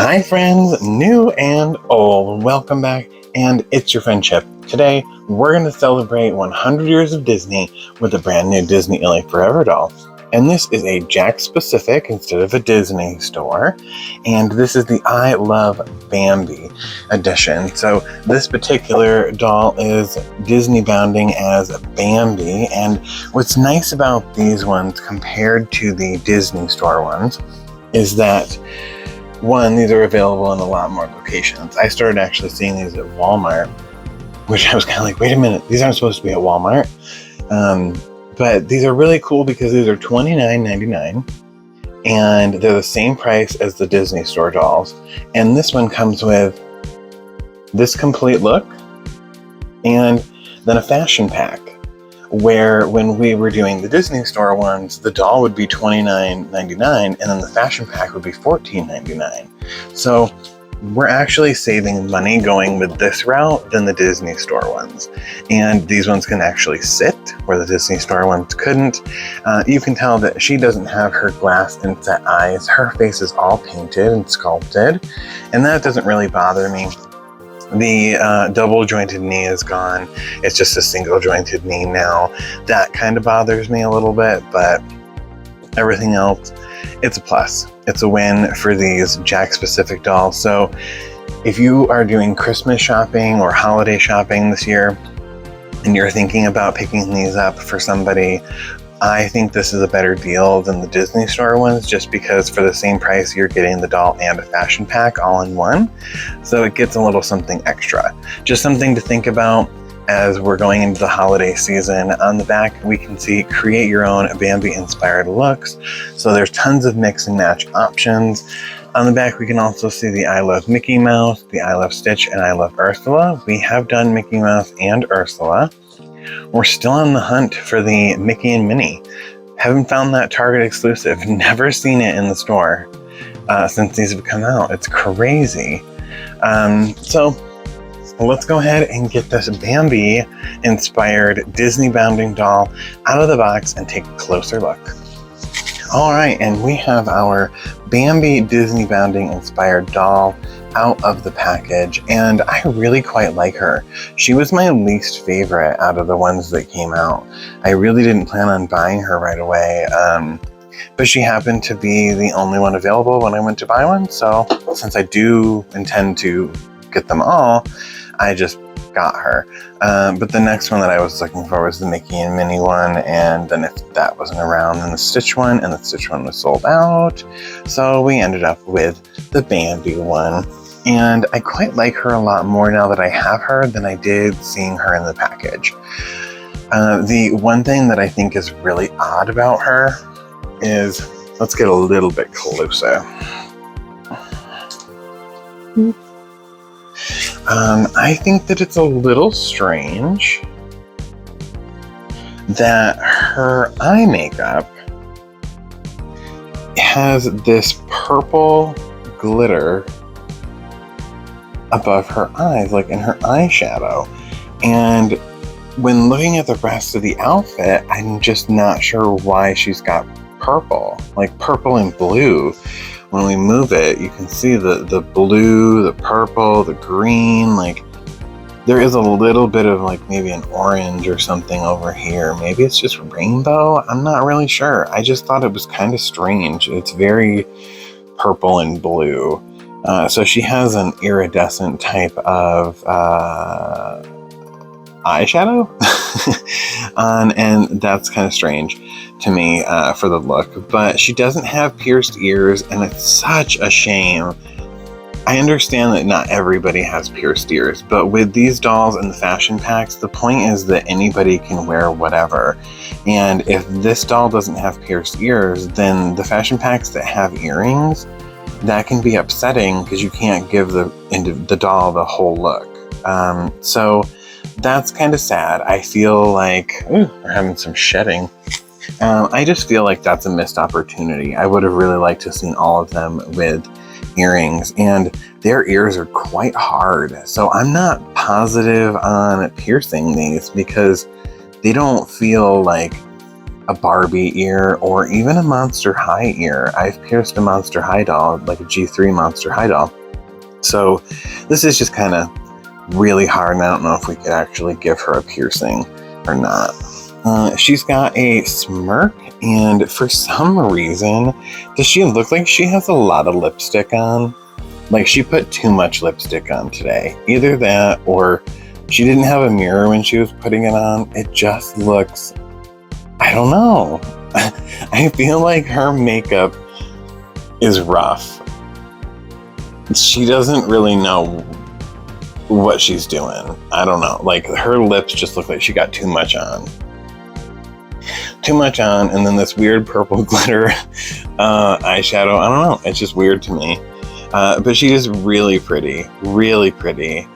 Hi friends, new and old, welcome back, and it's your friend Chip. Today, we're going to celebrate 100 years of Disney with a brand new Disney ILY 4ever doll. And this is a JAKKS Pacific instead of a Disney store. And this is the I Love Bambi edition. So this particular doll is Disney bounding as Bambi. And what's nice about these ones compared to the Disney store ones is that one, these are available in a lot more locations. I started actually seeing these at Walmart, which I was kind of like, wait a minute, these aren't supposed to be at Walmart. But these are really cool because these are $29.99 and they're the same price as the Disney store dolls. And this one comes with this complete look and then a fashion pack, where when we were doing the Disney store ones, the doll would be $29.99 and then the fashion pack would be $14.99. So we're actually saving money going with this route than the Disney store ones. And these ones can actually sit where the Disney store ones couldn't. You can tell that she doesn't have her glass inset eyes. Her face is all painted and sculpted, and that doesn't really bother me. The double jointed knee is gone. It's just a single jointed knee now. That kind of bothers me a little bit, but everything else, it's a plus. It's a win for these JAKKS Pacific dolls. So if you are doing Christmas shopping or holiday shopping this year and you're thinking about picking these up for somebody, I think this is a better deal than the Disney store ones, just because for the same price you're getting the doll and a fashion pack all in one. So it gets a little something extra. Just something to think about as we're going into the holiday season. On the back we can see create your own Bambi inspired looks. So there's tons of mix and match options. On the back we can also see the I Love Mickey Mouse, the I Love Stitch, and I Love Ursula. We have done Mickey Mouse and Ursula. We're still on the hunt for the Mickey and Minnie. Haven't found that Target exclusive. Never seen it in the store since these have come out. It's crazy. So let's go ahead and get this Bambi inspired Disney bounding doll out of the box and take a closer look. All right, and we have our Bambi Disney bounding inspired doll out of the package, and I really quite like her. She was my least favorite out of the ones that came out. I really didn't plan on buying her right away, but she happened to be the only one available when I went to buy one. So since I do intend to get them all, I just got her. But the next one that I was looking for was the Mickey and Minnie one, and then if that wasn't around, then the Stitch one, and the Stitch one was sold out. So we ended up with the Bambi one. And I quite like her a lot more now that I have her than I did seeing her in the package. The one thing that I think is really odd about her is, let's get a little bit closer. I think that it's a little strange that her eye makeup has this purple glitter above her eyes, like in her eyeshadow. And when looking at the rest of the outfit, I'm just not sure why she's got purple, like purple and blue. When we move it, you can see the blue, the purple, the green, like there is a little bit of like maybe an orange or something over here. Maybe it's just rainbow. I'm not really sure. I just thought it was kind of strange. It's very purple and blue. So she has an iridescent type of eyeshadow on, and that's kind of strange to me for the look. But she doesn't have pierced ears, and it's such a shame. I understand that not everybody has pierced ears, but with these dolls and the fashion packs, the point is that anybody can wear whatever. And if this doll doesn't have pierced ears, then the fashion packs that have earrings, that can be upsetting because you can't give the doll the whole look. So that's kind of sad. I feel like, we're having some shedding. I just feel like that's a missed opportunity. I would have really liked to have seen all of them with earrings, and their ears are quite hard. So I'm not positive on piercing these because they don't feel like a Barbie ear or even a Monster High ear. I've pierced a Monster High doll, like a G3 Monster High doll. So this is just kind of really hard, and I don't know if we could actually give her a piercing or not. She's got a smirk, and for some reason, does she look like she has a lot of lipstick on? Like she put too much lipstick on today. Either that or she didn't have a mirror when she was putting it on. It just looks, I don't know. I feel like her makeup is rough. She doesn't really know what she's doing. I don't know. Like her lips just look like she got too much on. And then this weird purple glitter eyeshadow. I don't know. It's just weird to me. But she is really pretty. Really pretty.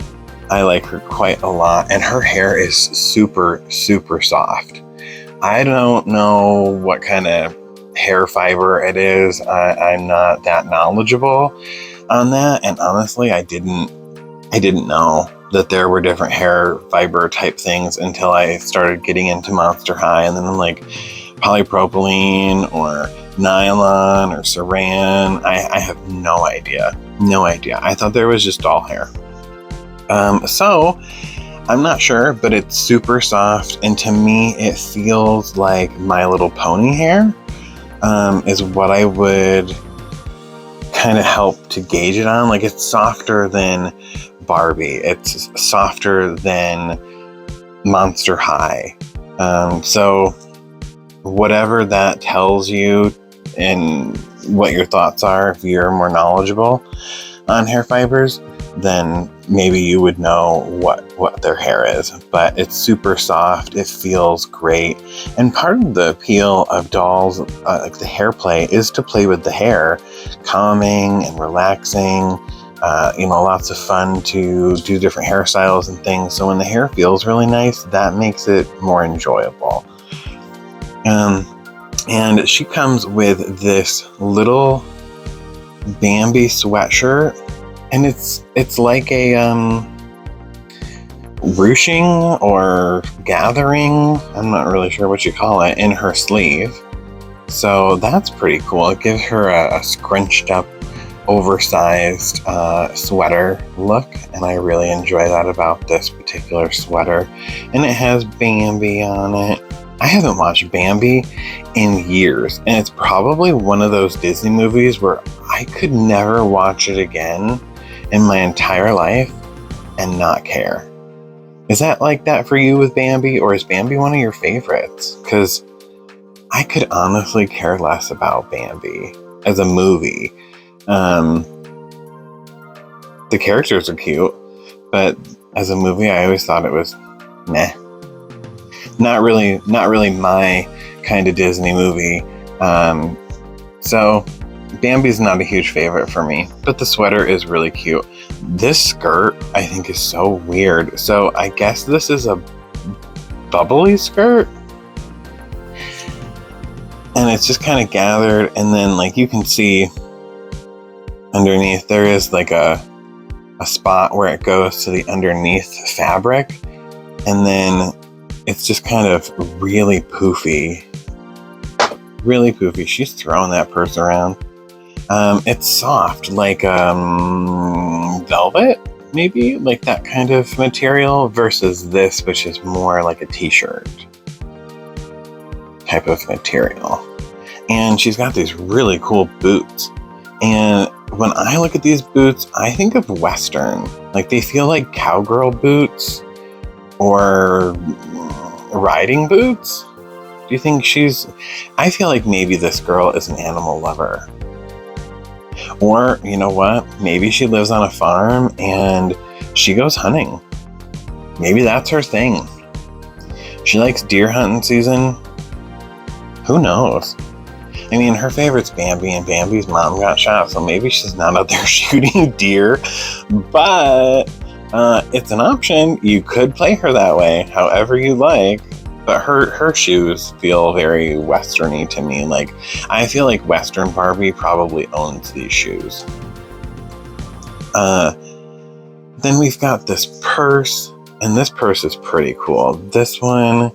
I like her quite a lot. And her hair is super, super soft. I don't know what kind of hair fiber it is. I'm not that knowledgeable on that. And honestly, I didn't know that there were different hair fiber type things until I started getting into Monster High, and then I'm like polypropylene or nylon or saran. I have no idea. I thought there was just doll hair. So I'm not sure, but it's super soft, and to me it feels like My Little Pony hair is what I would kind of help to gauge it on. Like it's softer than Barbie. It's softer than Monster High. So whatever that tells you and what your thoughts are, if you're more knowledgeable on hair fibers, then maybe you would know what their hair is. But it's super soft. It feels great. And part of the appeal of dolls, like the hair play, is to play with the hair, calming and relaxing. Lots of fun to do different hairstyles and things. So when the hair feels really nice, that makes it more enjoyable. And she comes with this little Bambi sweatshirt, and it's like a ruching or gathering, I'm not really sure what you call it, in her sleeve. So that's pretty cool. It gives her a scrunched up, oversized sweater look, and I really enjoy that about this particular sweater. And it has Bambi on it. I haven't watched Bambi in years, and it's probably one of those Disney movies where I could never watch it again in my entire life and not care. Is that like that for you with Bambi, or is Bambi one of your favorites? Because I could honestly care less about Bambi as a movie. The characters are cute, but as a movie, I always thought it was meh. Not really my kind of Disney movie. So Bambi's not a huge favorite for me, but the sweater is really cute. This skirt, I think, is so weird. So I guess this is a bubbly skirt, and it's just kind of gathered, and then like you can see underneath there is like a spot where it goes to the underneath fabric, and then it's just kind of really poofy. She's throwing that purse around. It's soft, like velvet, maybe, like that kind of material, versus this, which is more like a t-shirt type of material. And she's got these really cool boots. And when I look at these boots, I think of Western. Like they feel like cowgirl boots or riding boots. Do you think I feel like maybe this girl is an animal lover. Or, you know what? Maybe she lives on a farm and she goes hunting. Maybe that's her thing. She likes deer hunting season. Who knows? I mean, her favorite's Bambi, and Bambi's mom got shot, so maybe she's not out there shooting deer. But it's an option. You could play her that way, however you like. But her shoes feel very Western-y to me. Like, I feel like Western Barbie probably owns these shoes. Then we've got this purse, and this purse is pretty cool. This one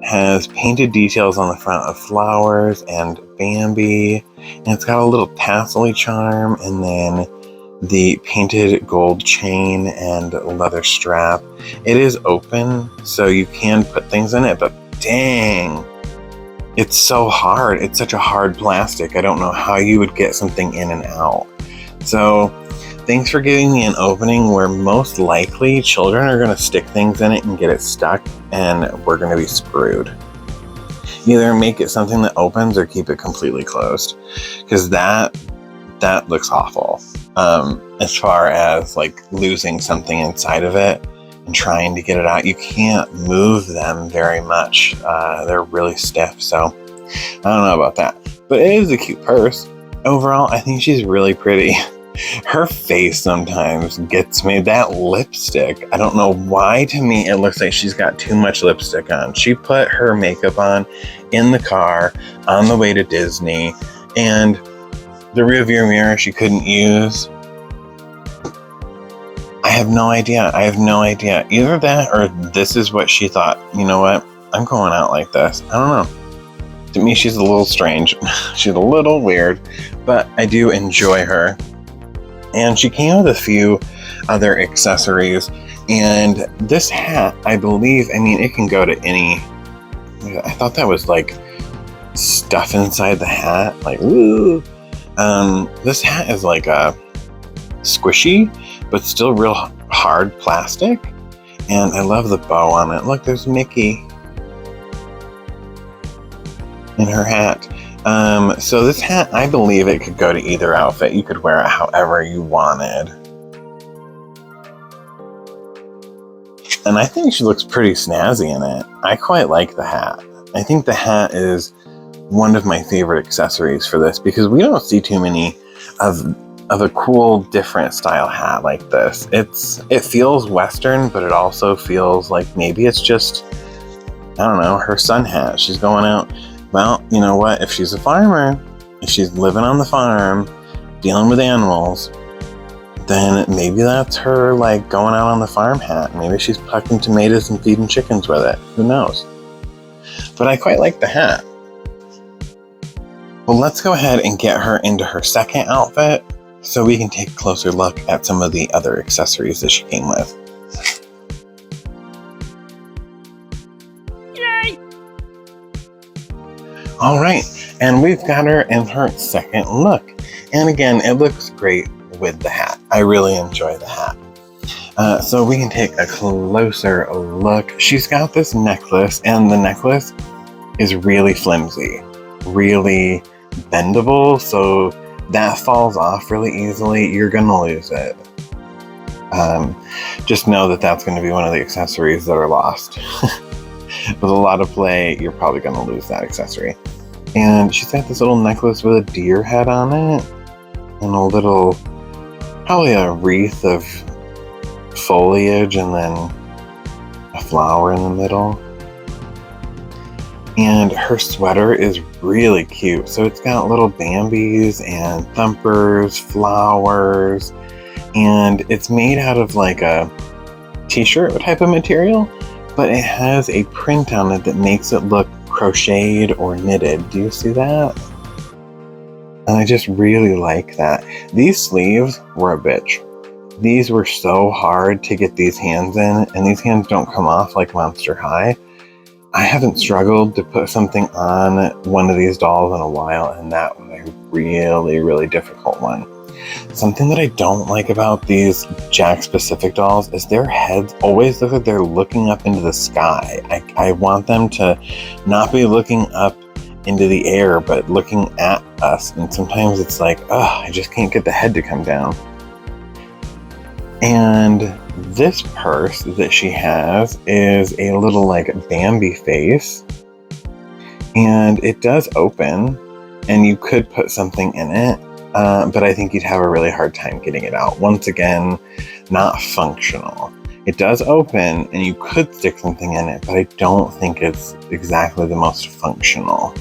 has painted details on the front of flowers and Bambi, and it's got a little tassel-y charm, and then the painted gold chain and leather strap. It is open, so you can put things in it, but dang, it's so hard. It's such a hard plastic. I don't know how you would get something in and out. So thanks for giving me an opening where most likely children are going to stick things in it and get it stuck, and we're going to be screwed. Either make it something that opens or keep it completely closed, because that looks awful. As far as like losing something inside of it and trying to get it out, you can't move them very much. They're really stiff, so I don't know about that. But it is a cute purse. Overall, I think she's really pretty. Her face sometimes gets me. That lipstick, I don't know why, to me it looks like she's got too much lipstick on. She put her makeup on in the car on the way to Disney, and the rearview mirror she couldn't use. I have no idea. Either that or this is what she thought. You know what? I'm going out like this. I don't know. To me, she's a little strange. She's a little weird, but I do enjoy her. And she came with a few other accessories. And this hat, I believe, I mean, it can go to any... I thought that was like stuff inside the hat. Like, woo! This hat is like a squishy, but still real hard plastic. And I love the bow on it. Look, there's Mickey in her hat. So this hat, I believe it could go to either outfit. You could wear it however you wanted. And I think she looks pretty snazzy in it. I quite like the hat. I think the hat is one of my favorite accessories for this, because we don't see too many of a cool, different style hat like this. It feels Western, but it also feels like maybe it's just, I don't know, her sun hat. She's going out. Well, you know what? If she's a farmer, if she's living on the farm, dealing with animals, then maybe that's her like going out on the farm hat. Maybe she's plucking tomatoes and feeding chickens with it. Who knows? But I quite like the hat. Well, let's go ahead and get her into her second outfit so we can take a closer look at some of the other accessories that she came with. Yay! All right, and we've got her in her second look. And again, it looks great with the hat. I really enjoy the hat. So we can take a closer look. She's got this necklace, and the necklace is really flimsy, really bendable, so that falls off really easily. You're gonna lose it. Just know that that's going to be one of the accessories that are lost. With a lot of play, you're probably going to lose that accessory. And she's got this little necklace with a deer head on it, and a little, probably a wreath of foliage, and then a flower in the middle. And her sweater is really cute. So it's got little Bambis and thumpers, flowers, and it's made out of like a t-shirt type of material, but it has a print on it that makes it look crocheted or knitted. Do you see that? And I just really like that. These sleeves were a bitch. These were so hard to get these hands in, and these hands don't come off like Monster High. I haven't struggled to put something on one of these dolls in a while, and that was a really, really difficult one. Something that I don't like about these JAKKS Pacific dolls is their heads always look like they're looking up into the sky. I want them to not be looking up into the air, but looking at us. And sometimes it's like, I just can't get the head to come down. And this purse that she has is a little like Bambi face, and it does open, and you could put something in it, but I think you'd have a really hard time getting it out. Once again, not functional. It does open, and you could stick something in it, but I don't think it's exactly the most functional.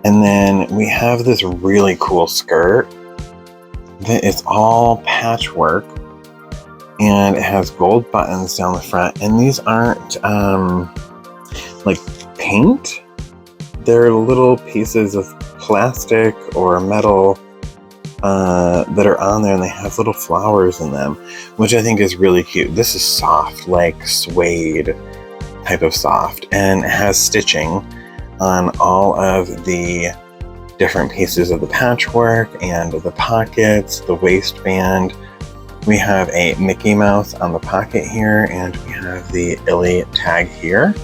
And then we have this really cool skirt that is all patchwork, and it has gold buttons down the front, and these aren't like paint. They're little pieces of plastic or metal that are on there, and they have little flowers in them, which I think is really cute. This is soft, like suede type of soft, and it has stitching on all of the different pieces of the patchwork and the pockets, the waistband. We have a Mickey Mouse on the pocket here, and we have the ILY tag here.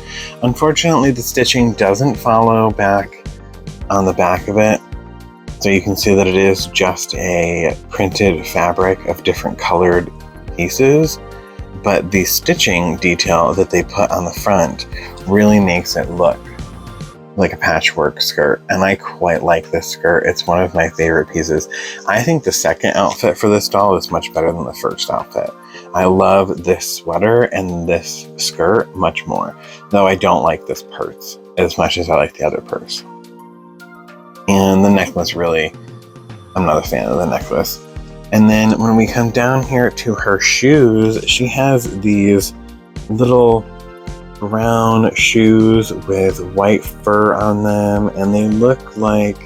Unfortunately, the stitching doesn't follow back on the back of it, so you can see that it is just a printed fabric of different colored pieces, but the stitching detail that they put on the front really makes it look like a patchwork skirt, and I quite like this skirt. It's one of my favorite pieces. I think the second outfit for this doll is much better than the first outfit. I love this sweater and this skirt much more, though I don't like this purse as much as I like the other purse. And the necklace, really, I'm not a fan of the necklace. And then when we come down here to her shoes, she has these little brown shoes with white fur on them, and they look like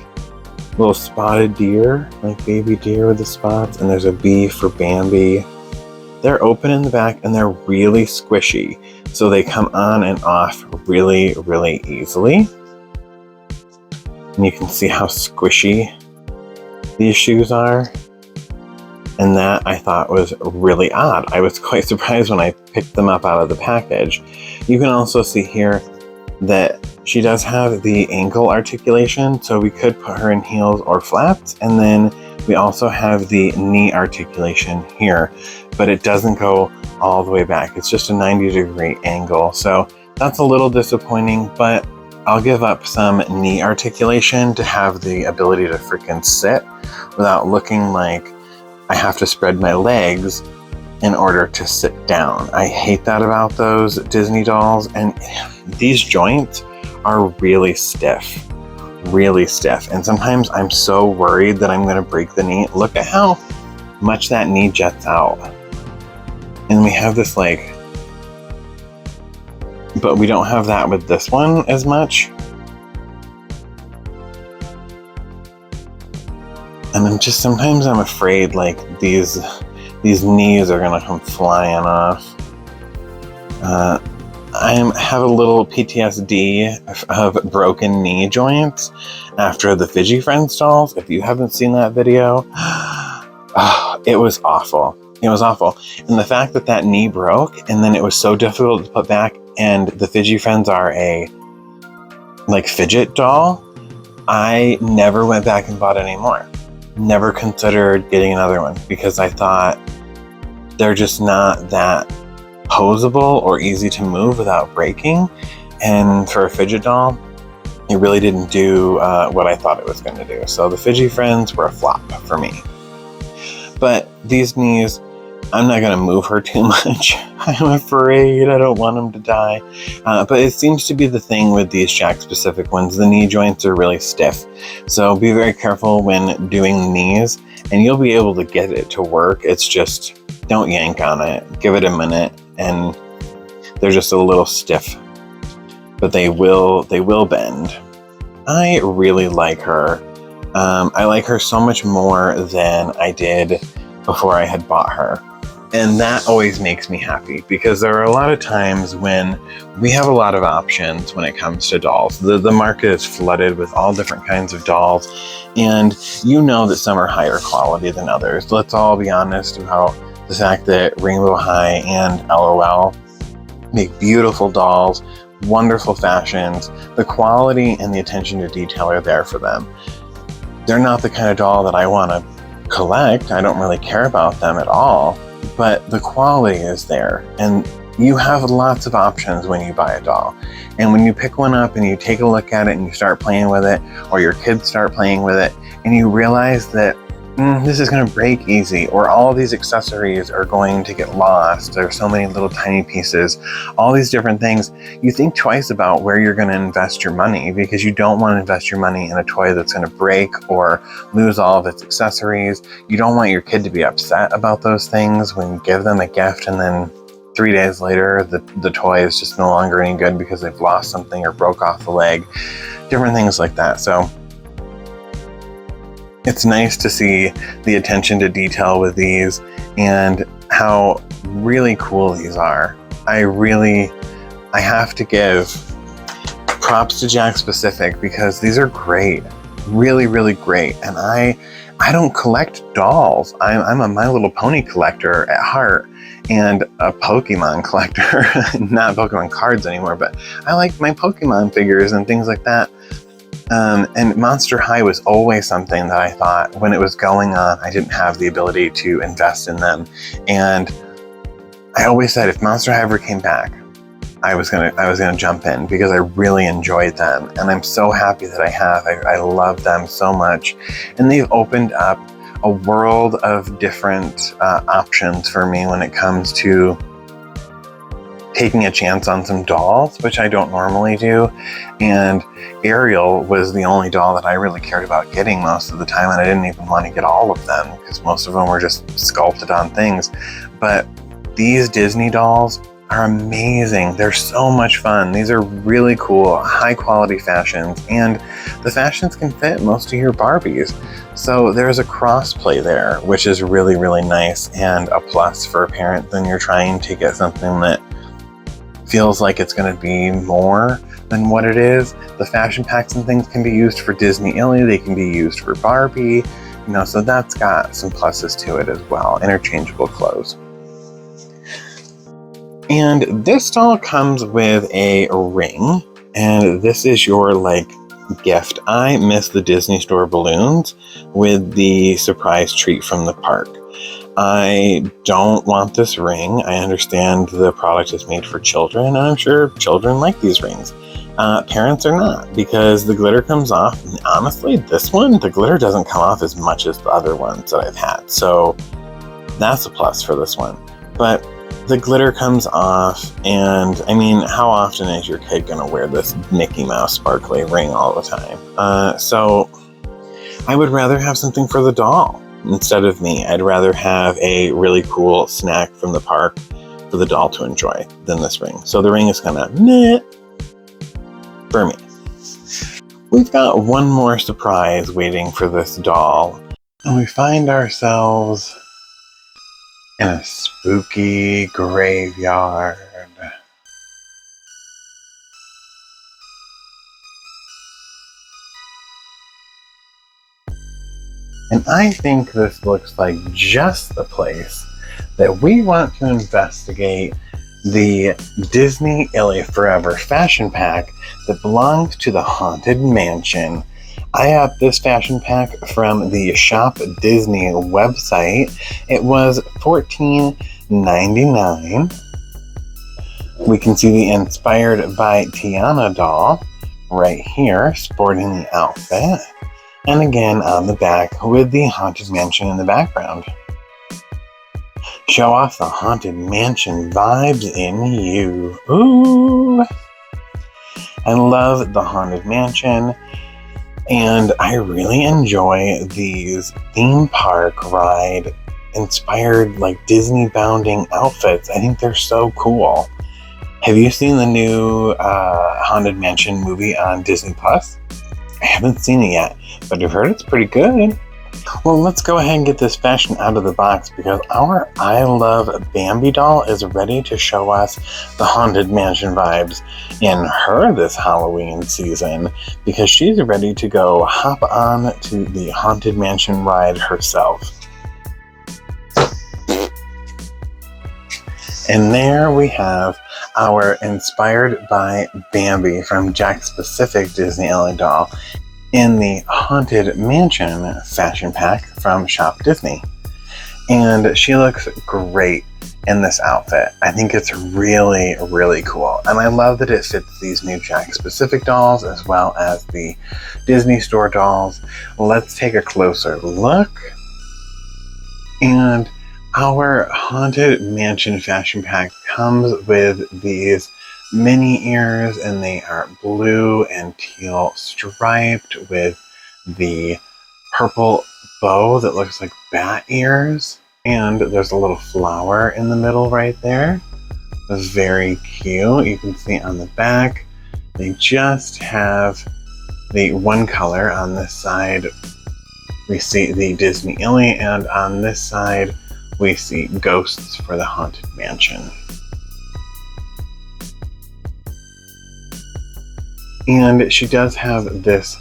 little spotted deer, like baby deer with the spots, and there's a B for Bambi. They're open in the back, and they're really squishy, so they come on and off really, really easily. And you can see how squishy these shoes are. And that I thought was really odd. I was quite surprised when I picked them up out of the package. You can also see here that she does have the ankle articulation, so we could put her in heels or flats. And then we also have the knee articulation here, but it doesn't go all the way back. It's just a 90-degree angle. So that's a little disappointing, but I'll give up some knee articulation to have the ability to freaking sit without looking like I have to spread my legs in order to sit down. I hate that about those Disney dolls, and these joints are really stiff, and sometimes I'm so worried that I'm gonna break the knee. Look at how much that knee jets out. And we have this but we don't have that with this one as much. And sometimes I'm afraid like these knees are gonna come flying off. I have a little PTSD of broken knee joints after the Fidgy Friends dolls. If you haven't seen that video, it was awful. It was awful. And the fact that that knee broke and then it was so difficult to put back, and the Fidgy Friends are a fidget doll, I never went back and bought any more. Never considered getting another one because I thought they're just not that posable or easy to move without breaking. And for a fidget doll, it really didn't do what I thought it was going to do. So the Fidgy Friends were a flop for me. But these knees, I'm not going to move her too much. I'm afraid. I don't want them to die. But it seems to be the thing with these JAKKS Pacific ones. The knee joints are really stiff. So be very careful when doing the knees, and you'll be able to get it to work. It's just, don't yank on it. Give it a minute, and they're just a little stiff. But they will bend. I really like her. I like her so much more than I did before I had bought her. And that always makes me happy because there are a lot of times when we have a lot of options when it comes to dolls. The market is flooded with all different kinds of dolls, and you know that some are higher quality than others. Let's all be honest about the fact that Rainbow High and LOL make beautiful dolls, wonderful fashions. The quality and the attention to detail are there for them. They're not the kind of doll that I want to collect. I don't really care about them at all. But the quality is there, and you have lots of options when you buy a doll. And when you pick one up and you take a look at it and you start playing with it, or your kids start playing with it, and you realize that this is going to break easy, or all of these accessories are going to get lost. There's so many little tiny pieces, all these different things. You think twice about where you're going to invest your money, because you don't want to invest your money in a toy that's going to break or lose all of its accessories. You don't want your kid to be upset about those things when you give them a gift and then 3 days later, the toy is just no longer any good because they've lost something or broke off the leg, different things like that. So it's nice to see the attention to detail with these and how really cool these are. I have to give props to JAKKS Pacific because these are great, really, really great. And I don't collect dolls. I'm a My Little Pony collector at heart and a Pokemon collector. Not Pokemon cards anymore, but I like my Pokemon figures and things like that. And Monster High was always something that I thought when it was going on, I didn't have the ability to invest in them. And I always said if Monster High ever came back, I was gonna jump in because I really enjoyed them. And I'm so happy that I have. I love them so much. And they've opened up a world of different options for me when it comes to taking a chance on some dolls, which I don't normally do. And Ariel was the only doll that I really cared about getting most of the time, and I didn't even want to get all of them because most of them were just sculpted on things. But these Disney dolls are amazing. They're so much fun. These are really cool, high quality fashions, and the fashions can fit most of your Barbies. So there's a cross play there, which is really, really nice and a plus for a parent when you're trying to get something that feels like it's going to be more than what it is. The fashion packs and things can be used for Disney ILY, they can be used for Barbie, so that's got some pluses to it as well, interchangeable clothes. And this doll comes with a ring, and this is your gift. I miss the Disney Store balloons with the surprise treat from the park. I don't want this ring. I understand the product is made for children, and I'm sure children like these rings. Parents are not, because the glitter comes off. And honestly, this one, the glitter doesn't come off as much as the other ones that I've had. So that's a plus for this one. But the glitter comes off, and I mean, how often is your kid gonna wear this Mickey Mouse sparkly ring all the time? So I would rather have something for the doll instead of me. I'd rather have a really cool snack from the park for the doll to enjoy than this ring. So the ring is kind of meh for me. We've got one more surprise waiting for this doll, and we find ourselves in a spooky graveyard. And I think this looks like just the place that we want to investigate the Disney ILY 4ever fashion pack that belongs to the Haunted Mansion. I got this fashion pack from the Shop Disney website. It was $14.99. We can see the Inspired by Tiana doll right here, sporting the outfit. And again on the back with the Haunted Mansion in the background. Show off the Haunted Mansion vibes in you. Ooh! I love the Haunted Mansion, and I really enjoy these theme park ride inspired Disney bounding outfits. I think they're so cool. Have you seen the new Haunted Mansion movie on Disney Plus? I haven't seen it yet, but I've heard it's pretty good. Well, let's go ahead and get this fashion out of the box because our I Love Bambi doll is ready to show us the Haunted Mansion vibes in her this Halloween season because she's ready to go hop on to the Haunted Mansion ride herself. And there we have our Inspired by Bambi from JAKKS Pacific Disney ILY doll in the Haunted Mansion fashion pack from Shop Disney. And she looks great in this outfit. I think it's really, really cool. And I love that it fits these new JAKKS Pacific dolls as well as the Disney Store dolls. Let's take a closer look. And our Haunted Mansion fashion pack comes with these mini ears, and they are blue and teal striped with the purple bow that looks like bat ears, and there's a little flower in the middle right there. Very cute. You can see on the back, they just have the one color. On this side, we see the Disney ILY, and on this side, we see ghosts for the Haunted Mansion. And she does have this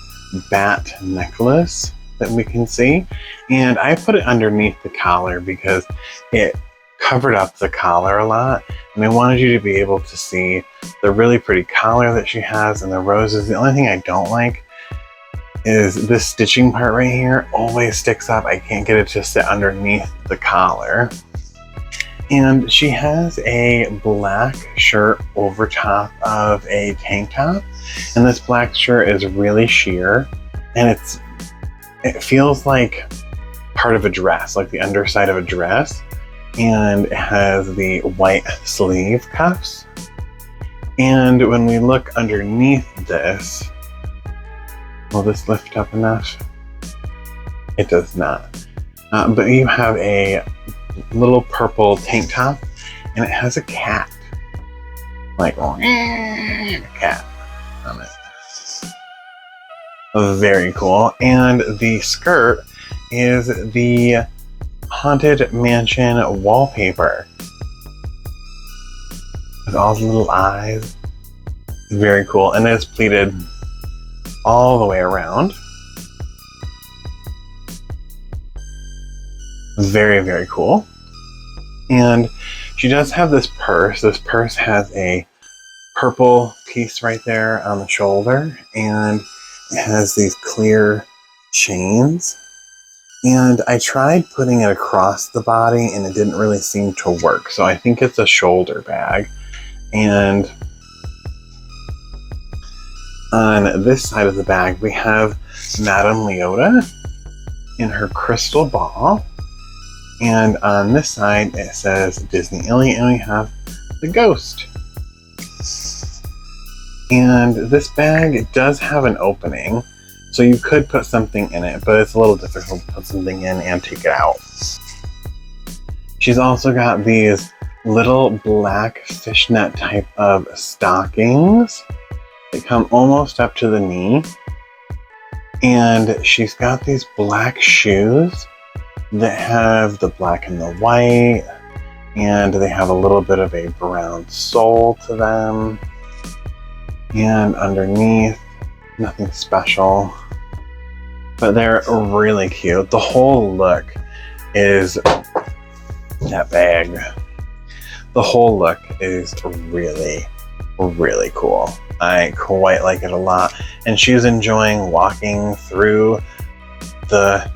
bat necklace that we can see, and I put it underneath the collar because it covered up the collar a lot, and I wanted you to be able to see the really pretty collar that she has and the roses. The only thing I don't like is this stitching part right here always sticks up. I can't get it to sit underneath the collar. And she has a black shirt over top of a tank top, and this black shirt is really sheer, and it feels like part of a dress, like the underside of a dress. And it has the white sleeve cuffs. And when we look underneath this, will this lift up enough? It does not. But you have a little purple tank top, and it has a cat. Like, a cat on it. Very cool. And the skirt is the Haunted Mansion wallpaper with all the little eyes. Very cool, and it's pleated all the way around. Very, very cool. And she does have this purse. This purse has a purple piece right there on the shoulder, and it has these clear chains. And I tried putting it across the body, and it didn't really seem to work. So I think it's a shoulder bag. And on this side of the bag, we have Madame Leota in her crystal ball. And on this side, it says Disney ILY, and we have the ghost. And this bag does have an opening, so you could put something in it, but it's a little difficult to put something in and take it out. She's also got these little black fishnet type of stockings. They come almost up to the knee. And she's got these black shoes that have the black and the white, and they have a little bit of a brown sole to them. And underneath, nothing special, but they're really cute. The whole look is that bag. The whole look is really, really cool. I quite like it a lot, and she's enjoying walking through the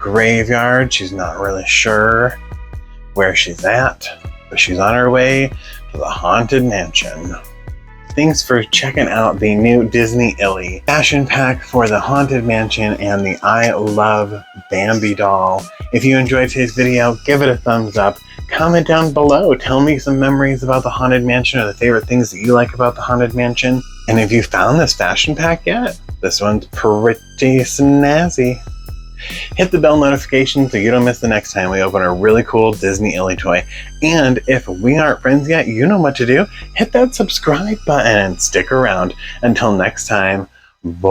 graveyard. She's not really sure where she's at, but she's on her way to the Haunted Mansion. Thanks for checking out the new Disney ILY fashion pack for the Haunted Mansion and the I Love Bambi doll. If you enjoyed today's video, give it a thumbs up. Comment down below. Tell me some memories about the Haunted Mansion or the favorite things that you like about the Haunted Mansion. And if you found this fashion pack yet, this one's pretty snazzy. Hit the bell notification so you don't miss the next time we open a really cool Disney ILY toy. And if we aren't friends yet, you know what to do. Hit that subscribe button and stick around. Until next time, bye.